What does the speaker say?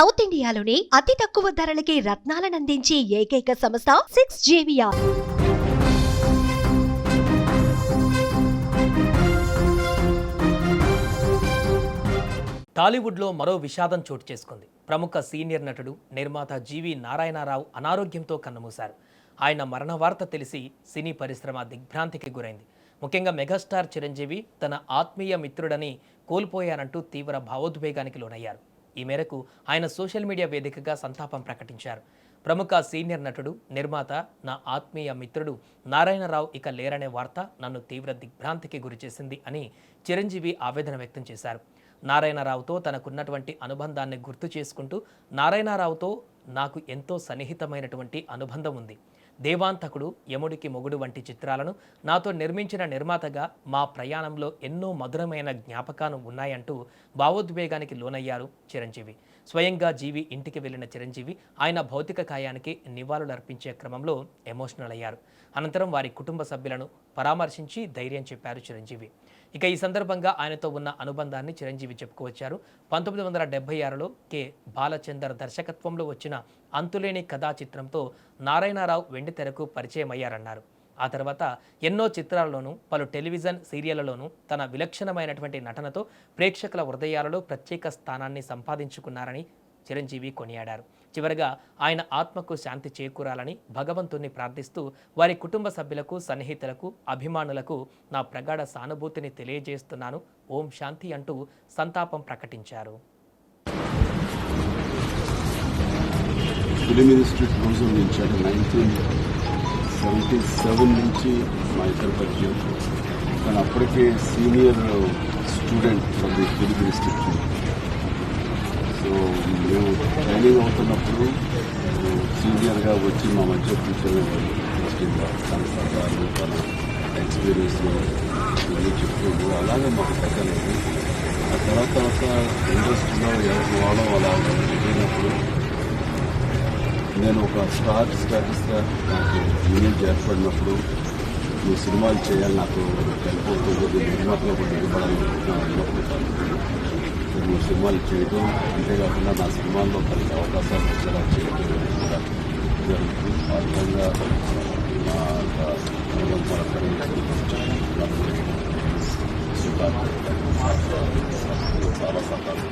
South ఇండియాలోని అతి తక్కువ ధరలకి రత్నాలనందించే ఏకైక సంస్థ 6JVR. టాలీవుడ్లో మరో విషాదం చోటు చేసుకుంది. ప్రముఖ సీనియర్ నటుడు నిర్మాత జీవి నారాయణరావు అనారోగ్యంతో కన్నుమూశారు. ఆయన మరణ వార్త తెలిసి సినీ పరిశ్రమ దిగ్భ్రాంతికి గురైంది. ముఖ్యంగా మెగాస్టార్ చిరంజీవి తన ఆత్మీయ మిత్రుడని కోల్పోయారంటూ తీవ్ర భావోద్వేగానికి లోనయ్యారు. ఈ మేరకు ఆయన సోషల్ మీడియా వేదికగా సంతాపం ప్రకటించారు. ప్రముఖ సీనియర్ నటుడు నిర్మాత నా ఆత్మీయ మిత్రుడు నారాయణరావు ఇక లేరనే వార్త నన్ను తీవ్ర దిగ్భ్రాంతికి గురిచేసింది అని చిరంజీవి ఆవేదన వ్యక్తం చేశారు. నారాయణరావుతో తనకున్నటువంటి అనుబంధాన్ని గుర్తు చేసుకుంటూ నారాయణరావుతో నాకు ఎంతో సన్నిహితమైనటువంటి అనుబంధం ఉంది. దేవాంతకుడు, యముడికి మొగుడు వంటి చిత్రాలను నాతో నిర్మించిన నిర్మాతగా మా ప్రయాణంలో ఎన్నో మధురమైన జ్ఞాపకాలు ఉన్నాయంటూ భావోద్వేగానికి లోనయ్యారు చిరంజీవి. స్వయంగా జీవి ఇంటికి వెళ్లిన చిరంజీవి ఆయన భౌతిక కాయానికి నివాళులర్పించే క్రమంలో ఎమోషనల్ అయ్యారు. అనంతరం వారి కుటుంబ సభ్యులను పరామర్శించి ధైర్యం చెప్పారు చిరంజీవి. ఇక ఈ సందర్భంగా ఆయనతో ఉన్న అనుబంధాన్ని చిరంజీవి చెప్పుకొచ్చారు. 1976లో కె బాలచందర్ దర్శకత్వంలో వచ్చిన అంతులేని కథా చిత్రంతో నారాయణరావు వెండితెరకు పరిచయం అయ్యారన్నారు. ఆ తర్వాత ఎన్నో చిత్రాల్లోనూ పలు టెలివిజన్ సీరియళ్లలోనూ తన విలక్షణమైనటువంటి నటనతో ప్రేక్షకుల హృదయాలలో ప్రత్యేక స్థానాన్ని సంపాదించుకున్నారని చిరంజీవి కొనియాడారు. చివరగా ఆయన ఆత్మకు శాంతి చేకూరాలని భగవంతుణ్ణి ప్రార్థిస్తూ వారి కుటుంబ సభ్యులకు, సన్నిహితులకు, అభిమానులకు నా ప్రగాఢ సానుభూతిని తెలియజేస్తున్నాను, ఓం శాంతి అంటూ సంతాపం ప్రకటించారు. ఫిలిం ఇన్స్టిట్యూట్ రోజు నుంచి 1977 నుంచి మా ఇద్దరు పరిచయం. కానీ అప్పటికే senior student from the film institute. So మేము ట్రైనింగ్ అవుతున్నప్పుడు సీనియర్గా వచ్చి మా మధ్య కూర్చొని తన సరదాలు, తన ఎక్స్పీరియన్స్లు ఇవన్నీ చెప్తుండ్రు. అలాగే మాకు పెట్టలేదు. ఆ తర్వాత ఇండస్ట్రీలో ఎవరు వాడడం అలా వెళ్ళినప్పుడు నేను ఒక స్టార్ స్టాటస్గా నాకు యూనియన్ ఏర్పడినప్పుడు నువ్వు సినిమాలు చేయాలి, నాకు వెళ్ళిపోతుంది, నిర్మాతలో కూడా నిలబడాలనుకుంటున్నాను. నువ్వు సినిమాలు చేయడం, అంతేకాకుండా నా సినిమాల్లో కలిగే అవకాశాలు వచ్చేలా చేయడం కూడా జరుగుతుంది. ఆ విధంగా నా చాలా సంతానం.